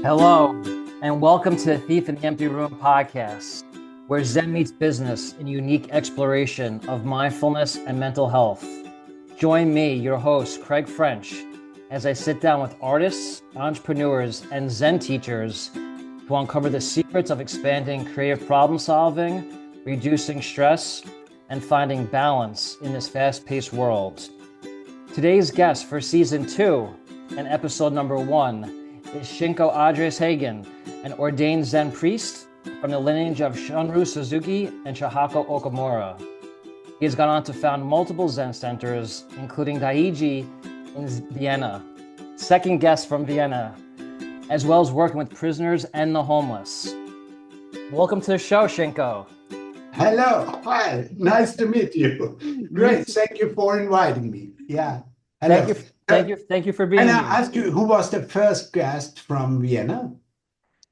Hello, and welcome to the Thief in the Empty Room podcast, where Zen meets business in unique exploration of mindfulness and mental health. Join me, your host, Craig French, as I sit down with artists, entrepreneurs, and Zen teachers to uncover the secrets of expanding creative problem solving, reducing stress, and finding balance in this fast-paced world. Today's guest for season 2 and episode number 1 is Shinko Hagn, an ordained Zen priest from the lineage of Shunryu Suzuki and Chihako Okumura. He has gone on to found multiple Zen centers, including Daiji in Vienna, second guest from Vienna, as well as working with prisoners and the homeless. Welcome to the show, Shinko. Hello, hi, nice to meet you. Great, thank you for inviting me. Yeah, hello. Thank you for being And here. I ask you, who was the first guest from Vienna?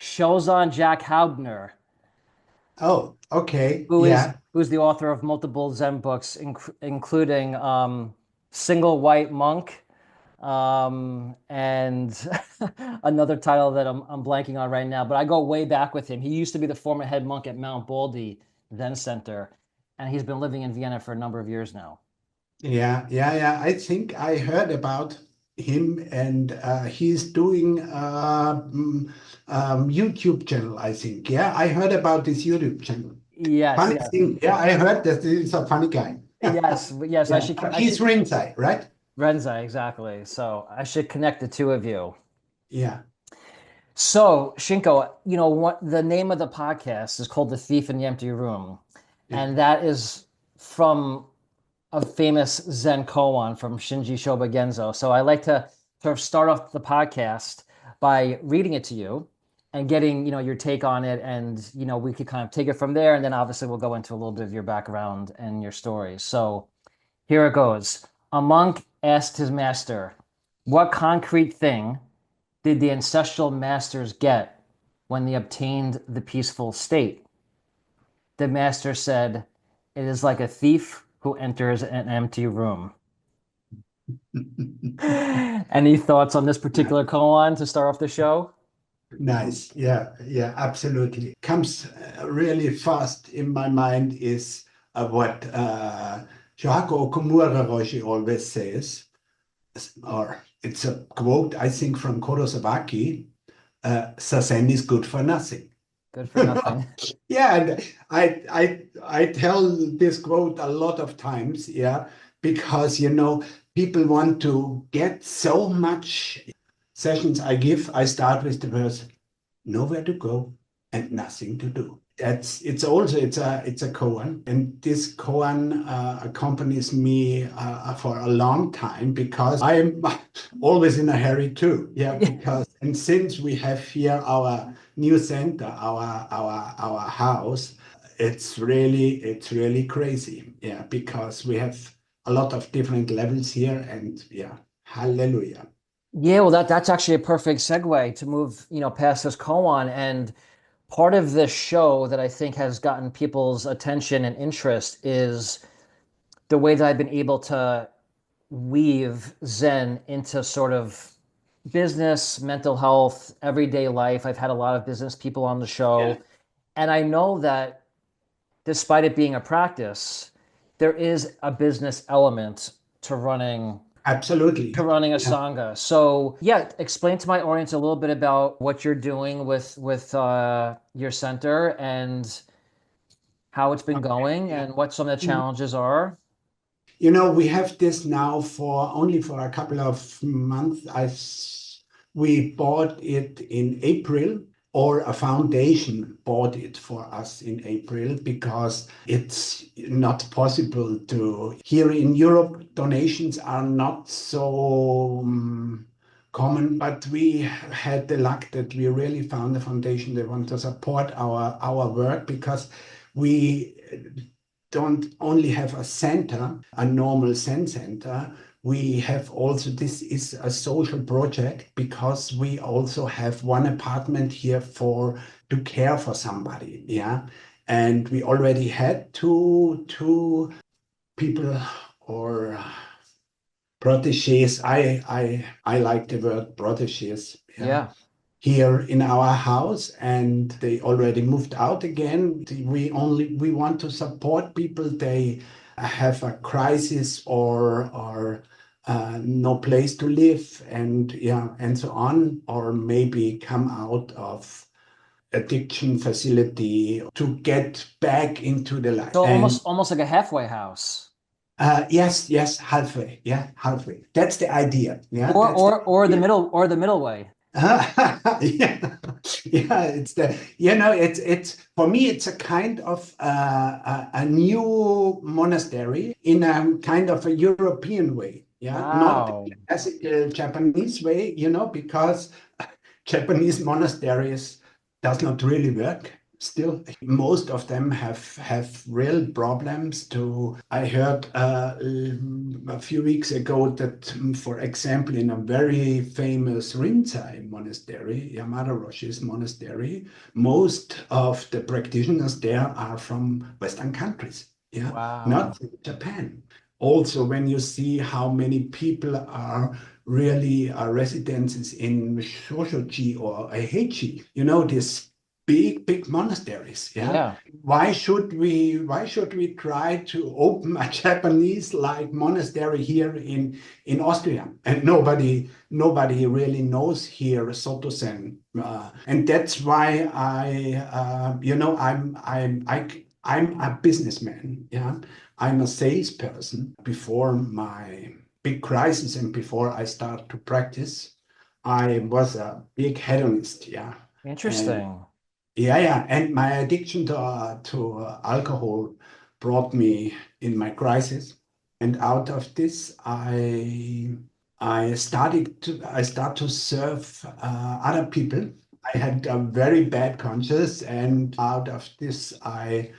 Shozan Jack Haubner, Oh, okay, who's the author of multiple Zen books, including Single White Monk, and another title that I'm blanking on right now. But I go way back with him. He used to be the former head monk at Mount Baldy Zen Center, and he's been living in Vienna for a number of years now. Yeah. I think I heard about him, and he's doing YouTube channel, I think. Yeah, I heard about this YouTube channel. Yes, Funny yes, thing. Yeah, I heard that he's a funny guy. yes. Yeah. He's Rinzai, right? Renza, exactly. So I should connect the two of you. Yeah. So, Shinko, you know what the name of the podcast is called The Thief in the Empty Room. Yeah. And that is from a famous Zen koan from Shinji Shoba Genzo. So I like to sort of start off the podcast by reading it to you and getting, your take on it. And, we could kind of take it from there. And then obviously we'll go into a little bit of your background and your story. So here it goes. A monk asked his master, "What concrete thing did the ancestral masters get when they obtained the peaceful state?" The master said, "It is like a thief who enters an empty room." Any thoughts on this particular koan to start off the show? Nice. Yeah, absolutely. Comes really fast in my mind is what Chihako Okumura Roshi always says, or it's a quote, I think, from Kurosawaki, Sazen is good for nothing. Good for nothing. Yeah, and I tell this quote a lot of times, yeah, because people want to get so much. Sessions I start with the words, nowhere to go and nothing to do. It's a koan, and this koan accompanies me for a long time because I'm always in a hurry too. Yeah, because and since we have here our new center, our house, it's really crazy. Yeah, because we have a lot of different levels here, and yeah, hallelujah. Yeah, well, that's actually a perfect segue to move, past this koan. And part of this show that I think has gotten people's attention and interest is the way that I've been able to weave Zen into sort of business, mental health, everyday life. I've had a lot of business people on the show. Yeah. And I know that despite it being a practice, there is a business element to running Absolutely. a sangha. So yeah, explain to my audience a little bit about what you're doing with your center and how it's been going and what some of the challenges are. We have this now for only for a couple of months. We bought it in April, or a foundation bought it for us in April because it's not possible to. Here in Europe, donations are not so common, but we had the luck that we really found a foundation that want to support our work because we don't only have a center, a normal Zen center. We have also, this is a social project because we also have one apartment here to care for somebody. Yeah. And we already had two people or proteges. I like the word proteges. Yeah. here in our house, and they already moved out again. We want to support people. They have a crisis or no place to live, and and so on, or maybe come out of addiction facility to get back into the life. So And almost like a halfway house. yes, halfway. Yeah, halfway. That's the idea. Yeah, that's the Or the idea. middle way. Yeah, yeah, it's for me, it's a kind of a new monastery in a kind of a European way. Yeah, not the Wow. classical Japanese way, because Japanese monasteries does not really work still. Most of them have real problems to. I heard a few weeks ago that, for example, in a very famous Rinzai monastery, Yamada Roshi's monastery, most of the practitioners there are from Western countries. Yeah, Wow. not from Japan. Also, when you see how many people are really residences in Shoshoji or Aichi, these big monasteries. Yeah. Yeah. Why should we try to open a Japanese like monastery here in Austria? And nobody really knows here Soto-sen. And that's why I'm a businessman. Yeah. I'm a salesperson. Before my big crisis and before I start to practice, I was a big hedonist. Yeah. And Interesting. yeah, and my addiction to alcohol brought me in my crisis, and out of this, I start to serve other people. I had a very bad conscience, and out of this, I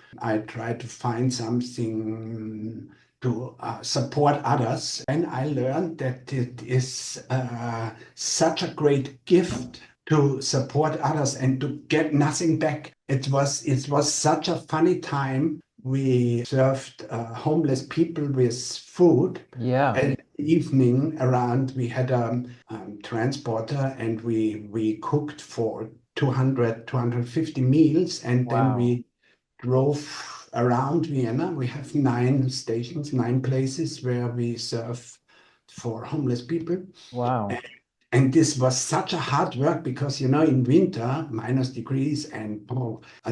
tried to find something to support others. And I learned that it is such a great gift to support others and to get nothing back. It was such a funny time. We served homeless people with food. Yeah. At evening around, we had a transporter, and we cooked for 250 meals, and then Wow. we drove around Vienna. We have 9 stations, 9 places where we serve for homeless people. Wow. And this was such a hard work because, in winter, -degrees, and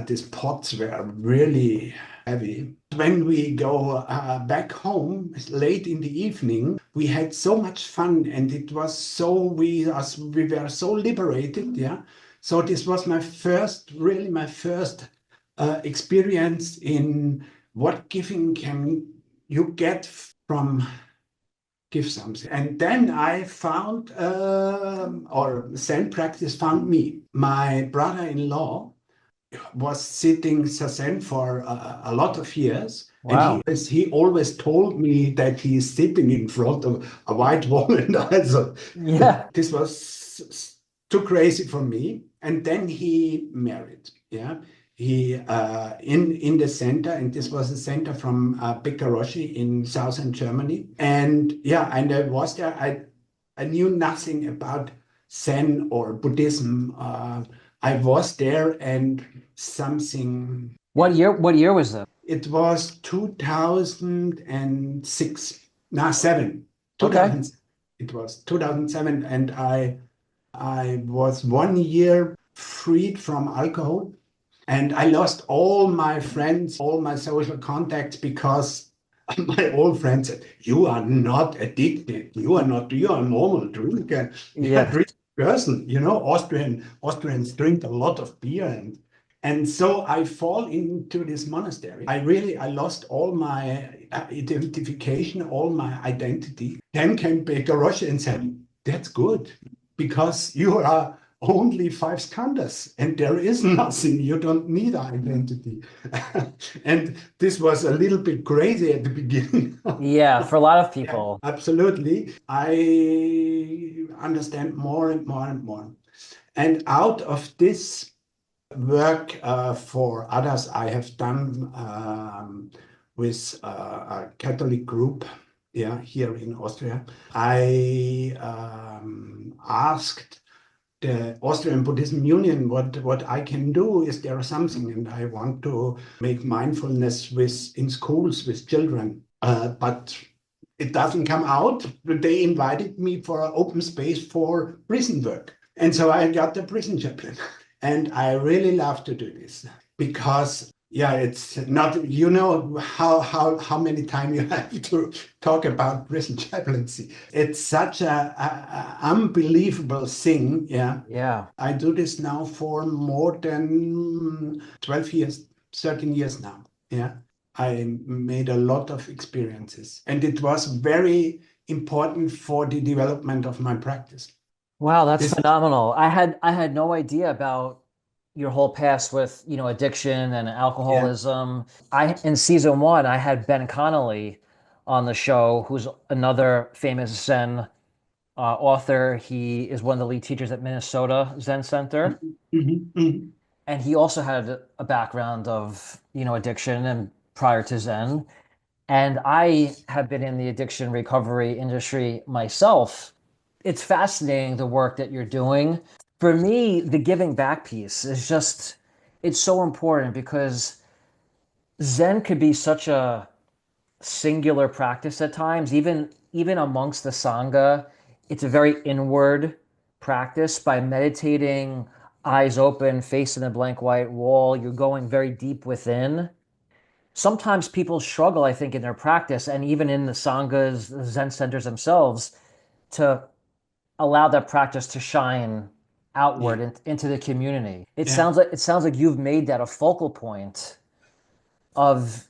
these pots were really heavy. When we go back home late in the evening, we had so much fun, and it was we were so liberated. Yeah. So this was really my first experience in what giving can you get from give something. And then I found, or Zen practice found me. My brother-in-law was sitting Zazen for a lot of years, and he Wow. he always told me that he is sitting in front of a white wall, and I thought Yeah. this was too crazy for me. And then he married. Yeah. He in the center, and this was a center from Roshi in southern Germany. And yeah, and I was there. I knew nothing about Zen or Buddhism. I was there, and something. What year was this? It was 2006. No, seven. Okay. 2000. It was 2007, and I was 1 year freed from alcohol, and I lost all my friends, all my social contacts, because my old friends said, "You are not addicted. You are a normal drinker. You're a Yeah. drink person. Austrians drink a lot of beer." And so I fall into this monastery. I lost all my identification, all my identity. Then came Baker Roshi and said, "That's good, because you are only 5 skandhas, and there is nothing. You don't need identity." And this was a little bit crazy at the beginning. Yeah, for a lot of Yeah, people. absolutely. I understand more and more and more. And out of this work for others, I have done with a Catholic group, yeah, here in Austria. I asked the Austrian Buddhism Union, what I can do is there is something, and I want to make mindfulness in schools with children, but it doesn't come out. They invited me for an open space for prison work, and so I got the prison chaplain, and I really love to do this because. Yeah, it's not, how many times you have to talk about prison chaplaincy. It's such a unbelievable thing. Yeah. Yeah. I do this now for more than 12 years, 13 years now. Yeah. I made a lot of experiences, and it was very important for the development of my practice. Wow, that's This, phenomenal. I had no idea about your whole past with, addiction and yeah. alcoholism. I in season one, I had Ben Connolly on the show, who's another famous Zen author. He is one of the lead teachers at Minnesota Zen Center, Mhm, mhm. and he also had a background of, addiction and prior to Zen. And I have been in the addiction recovery industry myself. It's fascinating the work that you're doing. For me, the giving back piece is just, it's so important because Zen could be such a singular practice at times, even amongst the Sangha. It's a very inward practice. By meditating, eyes open, facing a blank white wall, you're going very deep within. Sometimes people struggle, I think, in their practice and even in the sanghas, the Zen centers themselves, to allow that practice to shine outward Yeah, into the community. yeah. It sounds like you've made that a focal point of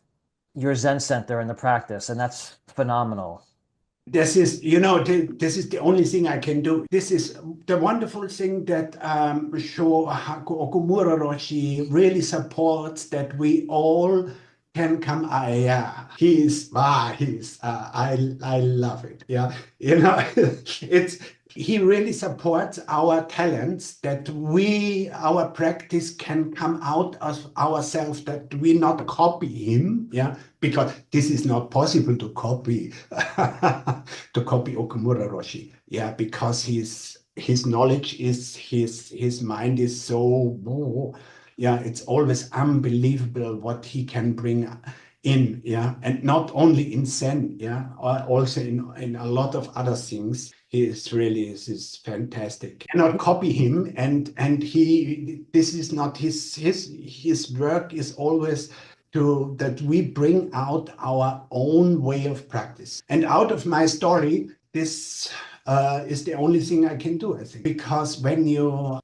your Zen center and the practice, and that's phenomenal. This is, this is the only thing I can do. This is the wonderful thing that Okumura Roshi really supports, that we all can come. I love it. Yeah, it's he really supports our talents, that our practice can come out of ourselves, that we not copy him. Yeah, because this is not possible to copy to copy Okumura Roshi. Yeah, because his knowledge is his mind is so yeah, it's always unbelievable what he can bring in. Yeah, and not only in Zen. Yeah, also in a lot of other things. He is fantastic. Cannot copy him, and he this is not his work is always to that we bring out our own way of practice. And out of my story, this is the only thing I can do, I think, because when you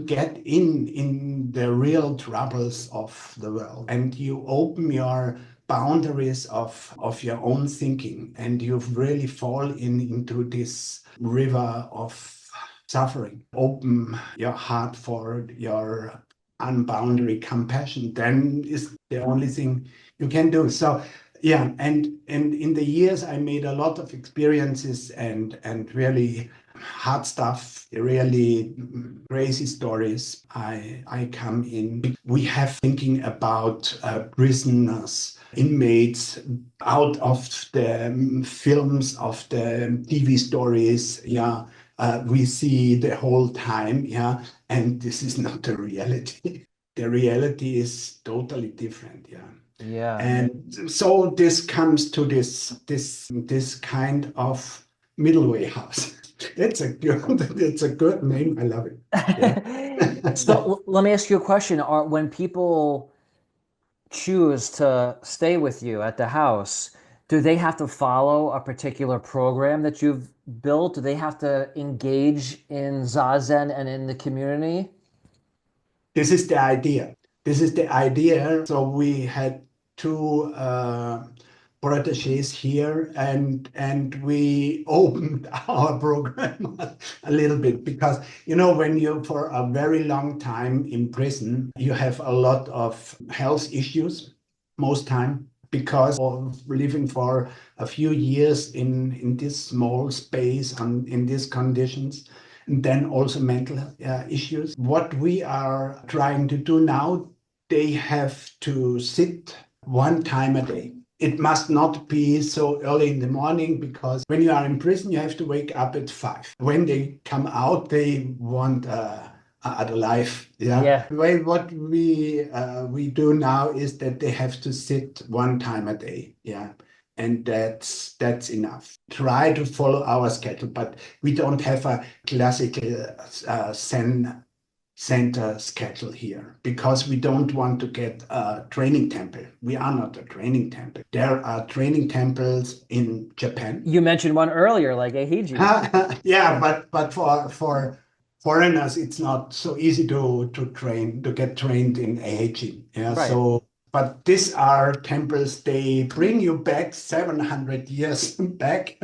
get in the real troubles of the world and you open your boundaries of your own thinking, and you really fall into this river of suffering, open your heart for your unboundary compassion, then is the only thing you can do. So yeah, and in the years I made a lot of experiences and really hard stuff, really crazy stories. I come in. We have thinking about prisoners, inmates, out of the films, of the TV stories. Yeah, we see the whole time. Yeah, and this is not the reality. The reality is totally different. Yeah. Yeah. And so this comes to this kind of middle way house. It's a good name. I love it. Yeah. So let me ask you a question. When people choose to stay with you at the house, do they have to follow a particular program that you've built? Do they have to engage in Zazen and in the community? This is the idea. This is the idea. So we had two proteges here, and we opened our program a little bit, because when you for a very long time in prison, you have a lot of health issues most time, because of living for a few years in this small space and in these conditions, and then also mental issues. What we are trying to do now, they have to sit one time a day it must not be so early in the morning, because when you are in prison, you have to wake up at 5. When they come out, they want other life. Yeah. Yeah. Well, what we do now is that they have to sit one time a day. Yeah. And that's enough. Try to follow our schedule, but we don't have a classical Zen center schedule here, because we don't want to get a training temple. We are not a training temple. There are training temples in Japan. You mentioned one earlier, like Ehiji. Yeah, but for foreigners, it's not so easy to get trained in Ehiji. Yeah, Right. so but these are temples, they bring you back 700 years back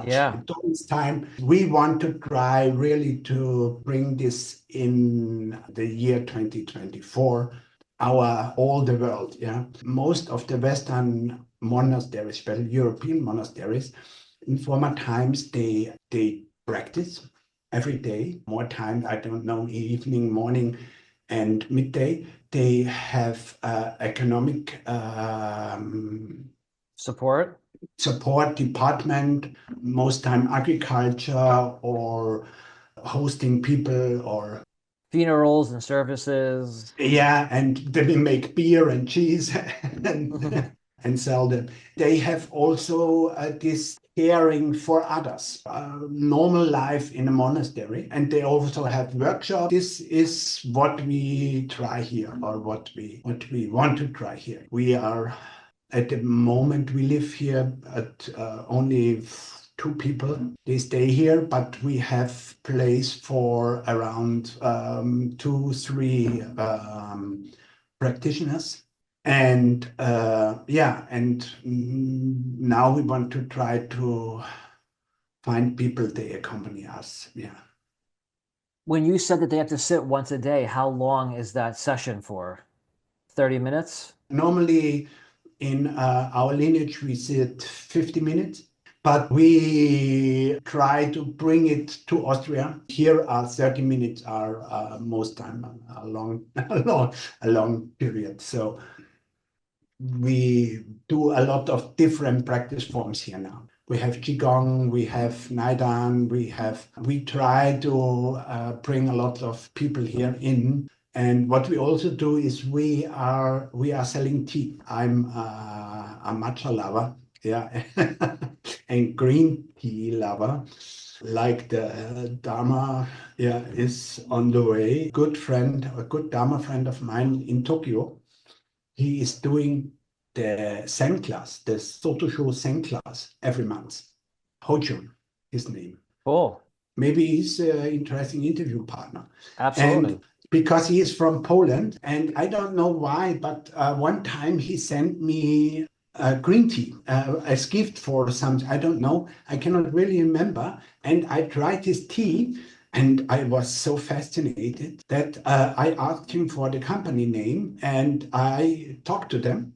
Yeah. in Tolkien's time. We want to try really to bring this in the year 2024, all the world. Yeah, most of the Western monasteries, especially European monasteries, in former times, they practice every day, more time, I don't know, evening, morning, and midday. They have economic Support. support department, most time agriculture or hosting people, or Funerals and services. yeah, and then we make beer and cheese and sell them. They have also this caring for others, normal life in a monastery, and they also have workshops. This is what we try here, or what we want to try here. We are at the moment we live here at only 2 people. They stay here, but we have place for around 2, 3 practitioners. And now we want to try to find people they accompany us. Yeah. When you said that they have to sit once a day, how long is that session for? 30 minutes? Normally in our lineage, we sit 50 minutes, but we try to bring it to Austria. Here, 30 minutes are most time a long, a long period. So we do a lot of different practice forms here now. We have Qigong, we have Naidan, we try to bring a lot of people here in. And what we also do is we are selling tea. I'm a matcha lover, yeah, and green tea lover. Like the Dharma, yeah, is on the way. A good Dharma friend of mine in Tokyo, he is doing the Zen class, the Sotosho Zen class every month. Hojo, his name. Cool. Maybe he's an interesting interview partner. Absolutely. And because he is from Poland, and I don't know why, but one time he sent me green tea as gift for some, I don't know, I cannot really remember. And I tried his tea, and I was so fascinated that I asked him for the company name, and I talked to them.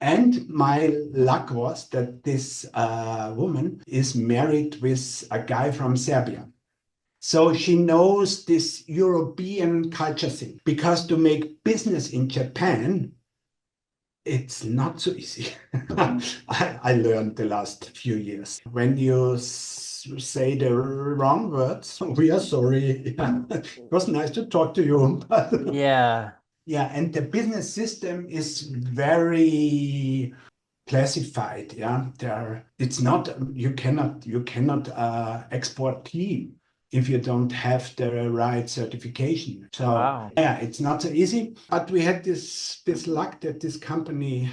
And my luck was that this woman is married with a guy from Serbia. So she knows this European culture thing, because to make business in Japan, it's not so easy. I learned the last few years. When you say the wrong words, we are sorry. It was nice to talk to you. Yeah. Yeah, and the business system is very classified. Yeah, it's not, you cannot export tea if you don't have the right certification. So Wow. yeah, it's not so easy. But we had this luck that this company,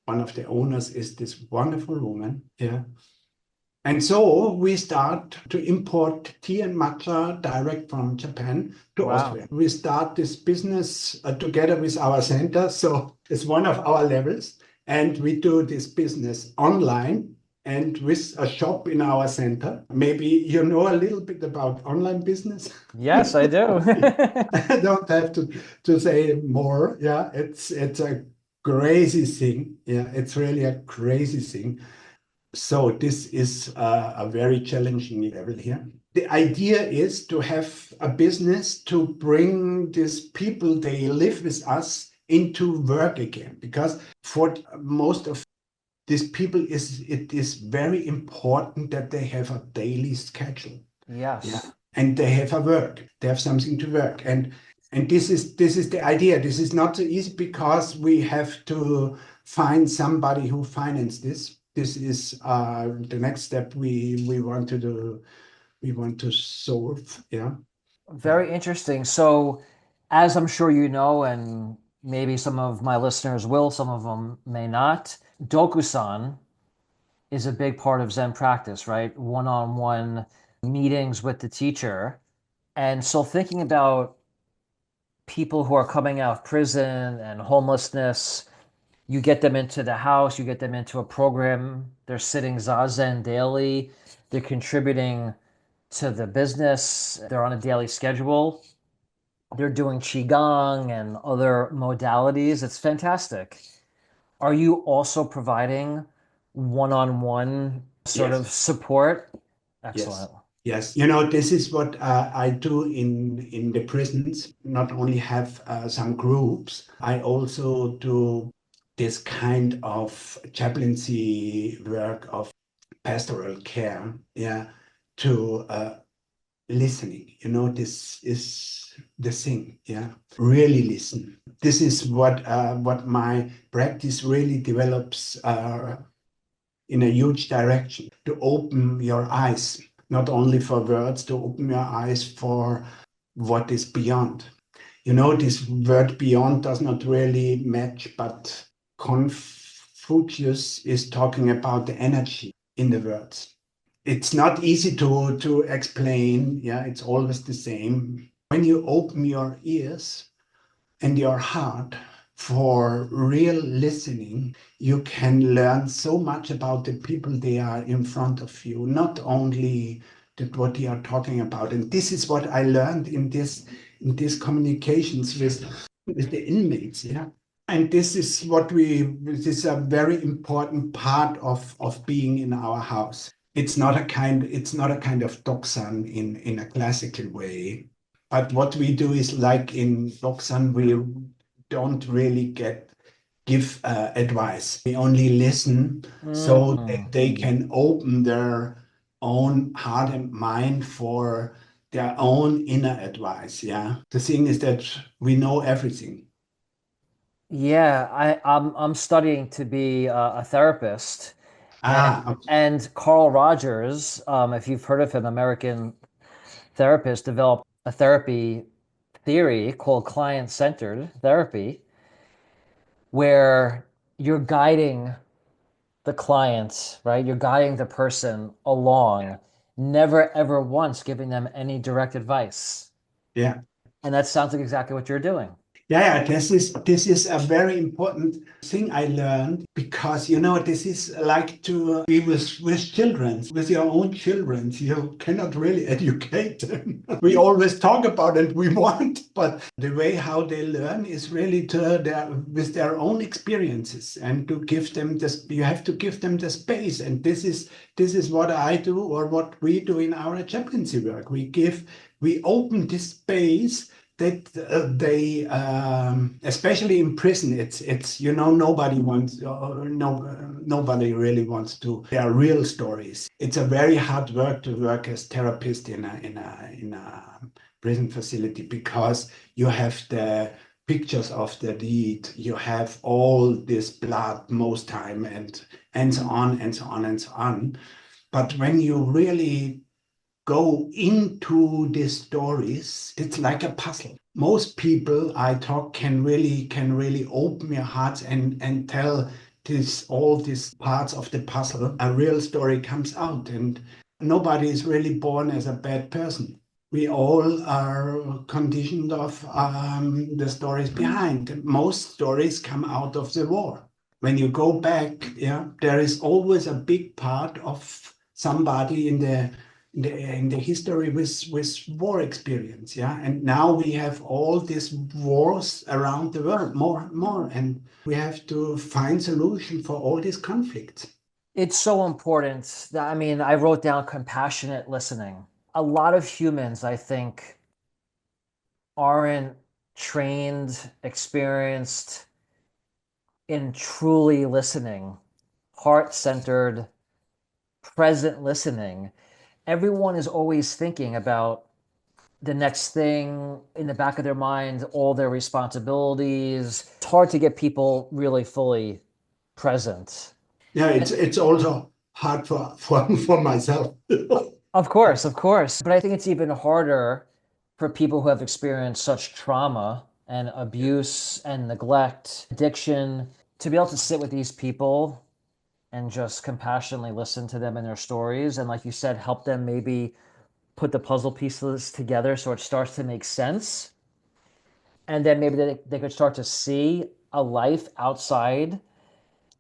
one of the owners is this wonderful woman. Yeah. And so we start to import tea and matcha direct from Japan to Wow. Austria. We start this business together with our center. So it's one of our levels. And we do this business online and with a shop in our center. Maybe you know a little bit about online business. Yes, I do. I don't have to say more. Yeah, it's a crazy thing. Yeah, it's really a crazy thing. So this is a very challenging level here. The idea is to have a business to bring these people, they live with us, into work again, because for most of these people it is very important that they have a daily schedule. Yeah. Yes. And they have a work. They have something to work. And this is the idea. This is not so easy because we have to find somebody who finance this. This is the next step we want to do. We want to solve. Yeah. Yeah. Very interesting. So, as I'm sure you know, and maybe some of my listeners will, some of them may not, Dokusan is a big part of Zen practice, right? One-on-one meetings with the teacher. And so, thinking about people who are coming out of prison and homelessness, you get them into the house, you get them into a program, they're sitting Zazen daily, they're contributing to the business, they're on a daily schedule. They're doing qigong and other modalities. It's fantastic. Are you also providing one-on-one sort of Yes. support? Yes. Excellent. Yes. This is what I do in the prisons. Not only have some groups, I also do this kind of chaplaincy work of pastoral care, yeah, to listening. This is the thing, yeah. Really listen. This is what my practice really develops in a huge direction, to open your eyes, not only for words, to open your eyes for what is beyond. This word beyond does not really match, but Confucius is talking about the energy in the words. It's not easy to explain. Yeah, it's always the same. When you open your ears and your heart for real listening, you can learn so much about the people they are in front of you, not only that what they are talking about. And this is what I learned in these communications with the inmates. Yeah. And this is a very important part of being in our house. It's not a kind of doksan in a classical way. But what we do is like in doksan, we don't really give advice. We only listen so that Mm. they can open their own heart and mind for their own inner advice. Yeah. The thing is that we know everything. Yeah, I'm studying to be a therapist, and Okay. Carl Rogers, if you've heard of him, American therapist, developed a therapy theory called client-centered therapy, where you're guiding the client, right? You're guiding the person along, never ever once giving them any direct advice. Yeah. And that sounds like exactly what you're doing. Yeah, this is a very important thing I learned because this is like to be with children, with your own children. You cannot really educate them. We always talk about it, we want, but the way how they learn is really with their own experiences and to give them this. You have to give them the space, and this is what I do or what we do in our chaplaincy work. We open this space that they especially in prison, it's nobody wants nobody really wants to their real stories. It's a very hard work to work as therapist in a prison facility because you have the pictures of the deed, you have all this blood most time, and so on and so on and so on. But when you really go into these stories, it's like a puzzle. Most people I talk can really open your hearts and tell all these parts of the puzzle. A real story comes out, and nobody is really born as a bad person. We all are conditioned of the stories behind. Most stories come out of the war. When you go back, yeah, there is always a big part of somebody in the history with war experience, yeah. And now we have all these wars around the world, more and more, and we have to find solution for all these conflicts. It's so important that, I mean, I wrote down compassionate listening. A lot of humans, I think, aren't trained, experienced in truly listening heart-centered, present listening, everyone is always thinking about the next thing in the back of their mind, all their responsibilities. It's hard to get people really fully present. Yeah, it's also hard for myself. Of course. But I think it's even harder for people who have experienced such trauma and abuse and neglect, addiction, to be able to sit with these people and just compassionately listen to them and their stories. And like you said, help them maybe put the puzzle pieces together so it starts to make sense. And then maybe they could start to see a life outside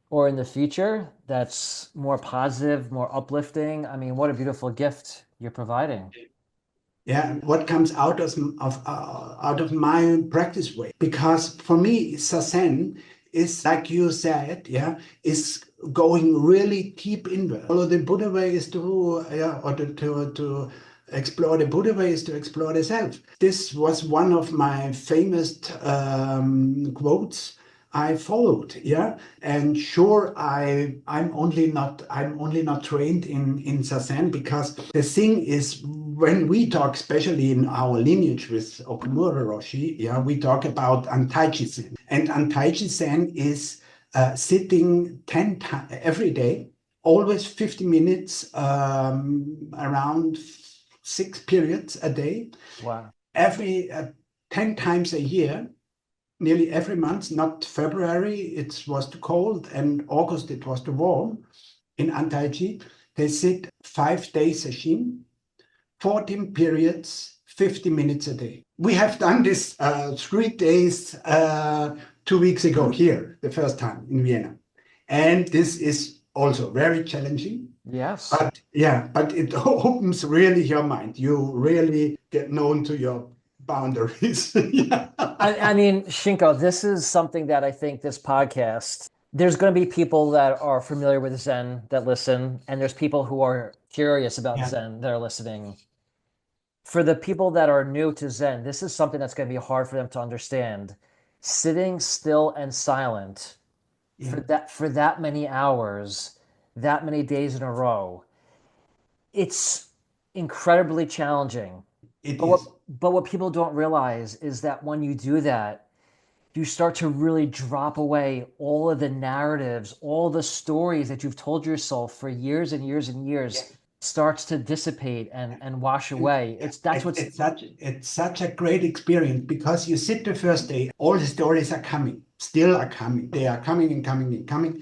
or in the future that's more positive, more uplifting. I mean, what a beautiful gift you're providing. Yeah, what comes out of my practice way? Because for me, Sazen is like you said, yeah, is going really deep inward. Although the Buddha way is to, yeah, or to explore the Buddha way is to explore the self. This was one of my famous quotes I followed, yeah. And sure, I'm only not trained in Zazen, because the thing is, when we talk, especially in our lineage with Okumura Roshi, yeah, we talk about Antaichi Zen, and Antaichi Zen is sitting 10 times every day, always 50 minutes, around 6 periods a day, Wow. every 10 times a year, nearly every month. Not February, it was too cold, and August, it was too warm. In Antaichi, they sit 5 days session, 14 periods, 50 minutes a day. We have done this 3 days 2 weeks ago here, the first time in Vienna. And this is also very challenging. Yes. But yeah, but it opens really your mind. You really get known to your boundaries. Yeah. I mean, Shinko, this is something that I think this podcast, there's going to be people that are familiar with Zen that listen, and there's people who are curious about Yeah. Zen that are listening. For the people that are new to Zen, this is something that's going to be hard for them to understand. Sitting still and silent Yeah. for that many hours, that many days in a row, it's incredibly challenging. It But what is. but what people don't realize is that when you do that, you start to really drop away all of the narratives, all the stories that you've told yourself for years and years and Yeah. years starts to dissipate and wash away. Yeah. That's what's It's such a great experience, because you sit the first day, all the stories are coming, still are coming. They are coming and coming and coming.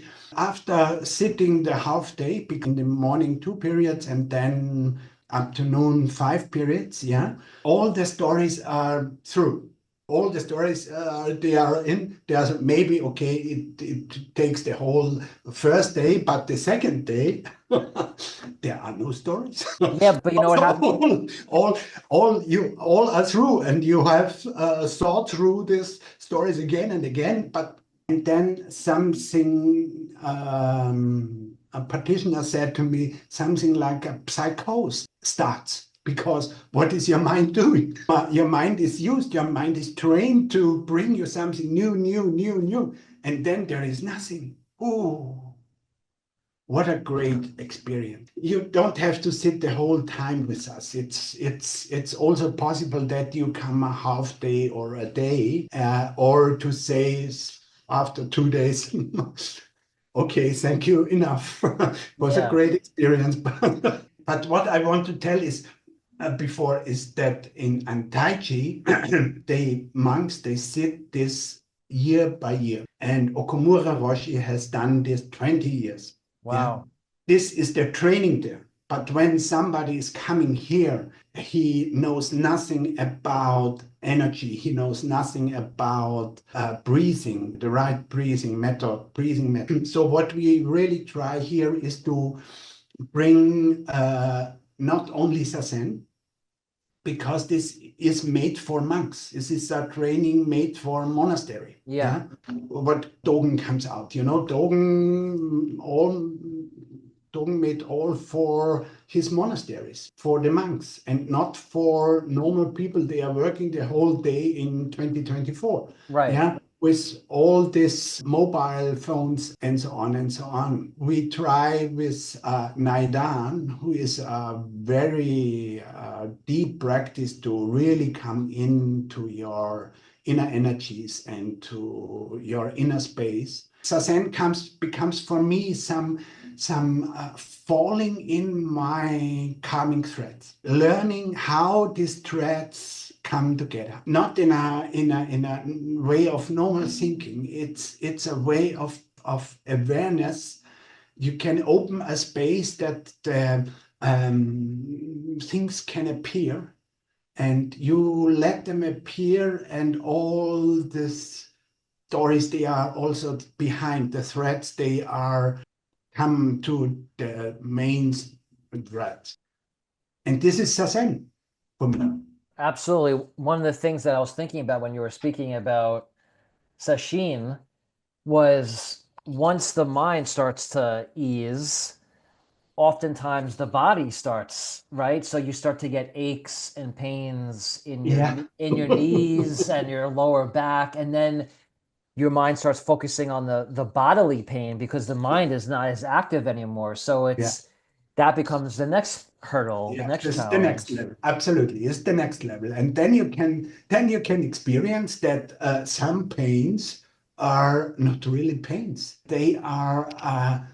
After sitting the half day, in the morning 2 periods and then afternoon 5 periods, yeah, all the stories are through. All the stories they are in. There's maybe, okay, it takes the whole first day, but the second day there are no stories. yeah, but you know what happened? All are through, and you have thought through these stories again and again. But and then something, a practitioner said to me, something like a psychosis starts. Because what is your mind doing? Your mind is used, your mind is trained to bring you something new, new, new, new. And then there is nothing. Oh, what a great experience. You don't have to sit the whole time with us. It's also possible that you come a half day or a day, or to say after 2 days, okay, thank you, enough. It was a Yeah. great experience. But what I want to tell is, before, is that in Antaichi, the monks, they sit this year by year. And Okumura Roshi has done this 20 years. Yeah. Wow. This is their training there. But when somebody is coming here, he knows nothing about energy. He knows nothing about breathing, the right breathing method. So what we really try here is to bring not only Sazen, because this is made for monks. This is a training made for monastery. Yeah. Yeah. What Dogen comes out, Dogen made all for his monasteries, for the monks, and not for normal people. They are working the whole day in 2024. Right. Yeah. with all these mobile phones and so on and so on. We try with Naidan, who is a very deep practice to really come into your inner energies and to your inner space. Zazen becomes for me some falling in my calming threads, learning how these threads come together, not in a way of normal thinking. It's a way of awareness. You can open a space that things can appear, and you let them appear, and all this stories they are also behind the threads, they are come to the main threads. And this is Zazen for me. Absolutely. One of the things that I was thinking about when you were speaking about sesshin was once the mind starts to ease, oftentimes the body starts, right? So you start to get aches and pains Yeah. in your knees and your lower back, and then your mind starts focusing on the bodily pain because the mind is not as active anymore. So Yeah. it's that becomes the next hurdle, the Yeah, next this is the next challenge. level. Absolutely, it's the next level, and then you can experience that some pains are not really pains. They are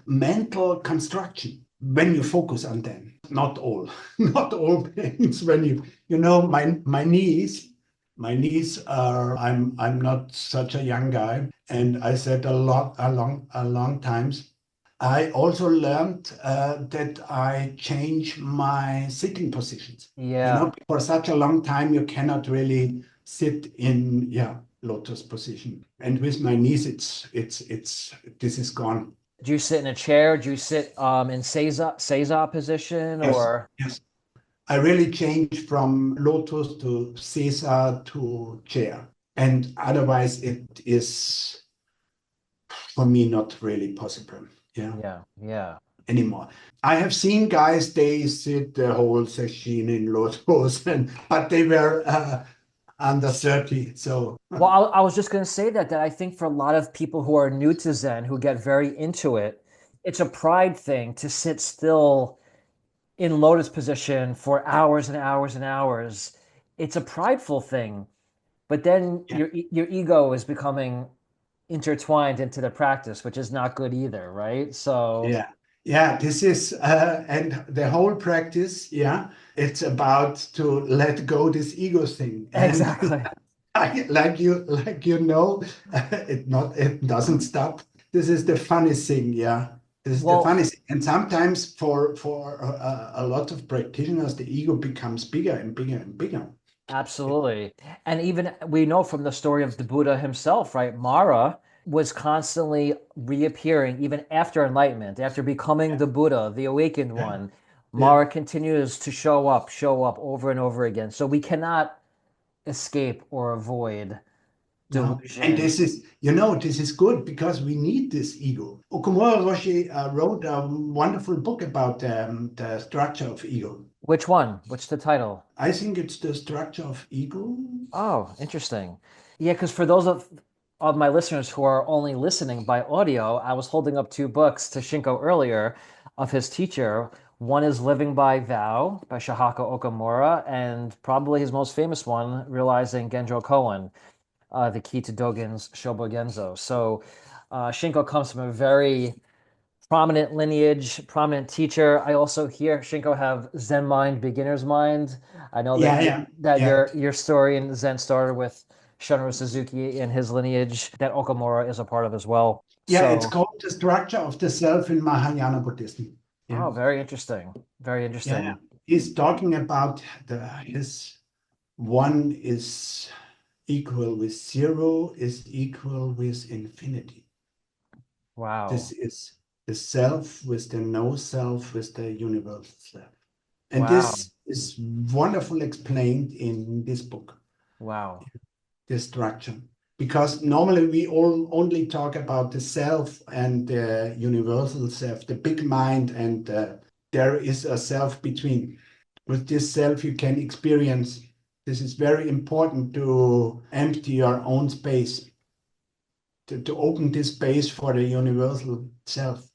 mental construction when you focus on them. Not all, not all pains. When my knees are. I'm not such a young guy, and I said a long times. I also learned that I change my sitting positions. Yeah, For such a long time, you cannot really sit in, lotus position. And with my knees, this is gone. do you sit in a chair? Do you sit in seiza position Yes, or yes. I really changed from lotus to sesa to chair. And otherwise, it is for me not really possible. Yeah. yeah, yeah. Anymore. I have seen guys, they sit the whole session in lotus, but they were under 30. So, Well, I was just going to say that I think for a lot of people who are new to Zen, who get very into it, it's a pride thing to sit still in lotus position for hours and hours and hours. It's a prideful thing, but then yeah, your ego is becoming intertwined into the practice, which is not good either, right? So yeah, yeah, this is, and the whole practice, it's about to let go this ego thing. And exactly. it doesn't stop. This is the funny thing, yeah. This is the Well, funny thing. And sometimes for a lot of practitioners, the ego becomes bigger and bigger and bigger. absolutely. And even we know from the story of the Buddha himself, right? Mara was constantly reappearing even after enlightenment, after becoming Yeah, the Buddha, the awakened yeah, one. yeah. Mara continues to show up over and over again. So we cannot escape or avoid No, and delusion. this is good because we need this ego. Okumura Roshi wrote a wonderful book about the structure of ego. Which one? What's the title? I think it's the structure of ego. Oh, interesting. Yeah, because for those of my listeners who are only listening by audio, I was holding up two books to Shinko earlier of his teacher. One is Living by Vow by Shahaka Okumura, and probably his most famous one, Realizing Genjo Koan, the key to Dogen's Shobogenzo. So Shinko comes from a very prominent lineage, prominent teacher. I also hear Shinko have Zen mind, beginner's mind. I know that Yeah, yeah, that yeah. your story in Zen started with Shunryu Suzuki and his lineage that Okumura is a part of as well. Yeah, it's So, called the structure of the self in Mahayana Buddhism. Yeah, oh, very interesting. Very yeah, yeah. interesting. He's talking about his one is equal with zero is equal with infinity. This Wow. is the self with the no self with the universal self. And Wow. this is wonderfully explained in this book, Wow. this structure. Because normally we all only talk about the self and the universal self, the big mind, and there is a self between. With this self, you can experience. This is very important to empty your own space. to open this space for the universal self,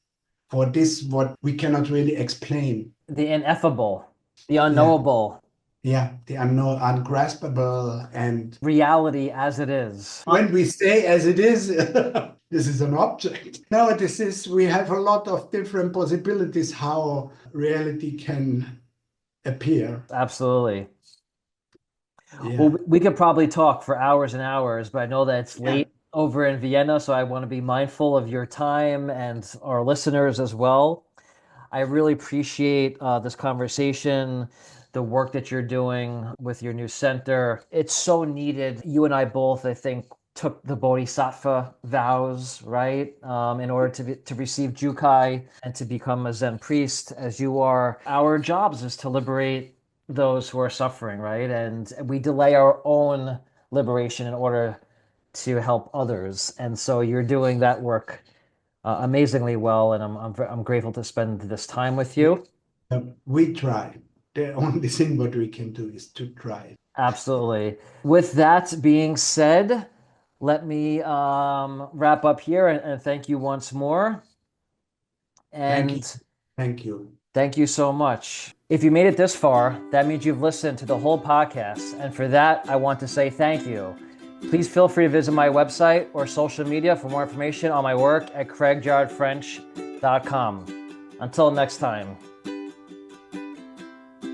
for this what we cannot really explain. The ineffable, the Yeah, unknowable, yeah, the unknown, ungraspable, and reality as it is. when we say as it is, this is an object. No, this is, we have a lot of different possibilities how reality can appear. Absolutely. Yeah, Well, we could probably talk for hours and hours, but I know that it's yeah, late over in Vienna, so I want to be mindful of your time and our listeners as well. I really appreciate this conversation, the work that you're doing with your new center. It's so needed. You and I both, I think, took the Bodhisattva vows, right, in order to receive Jukai and to become a Zen priest, as you are. Our jobs is to liberate those who are suffering, right? And we delay our own liberation in order to help others. And so you're doing that work amazingly well, and I'm grateful to spend this time with you. we try. The only thing what we can do is to try. Absolutely. With that being said, let me wrap up here and thank you once more. Thank you. And Thank you. thank you so much. If you made it this far, that means you've listened to the whole podcast. And for that, I want to say thank you. Please feel free to visit my website or social media for more information on my work at craigjaredfrench.com. Until next time.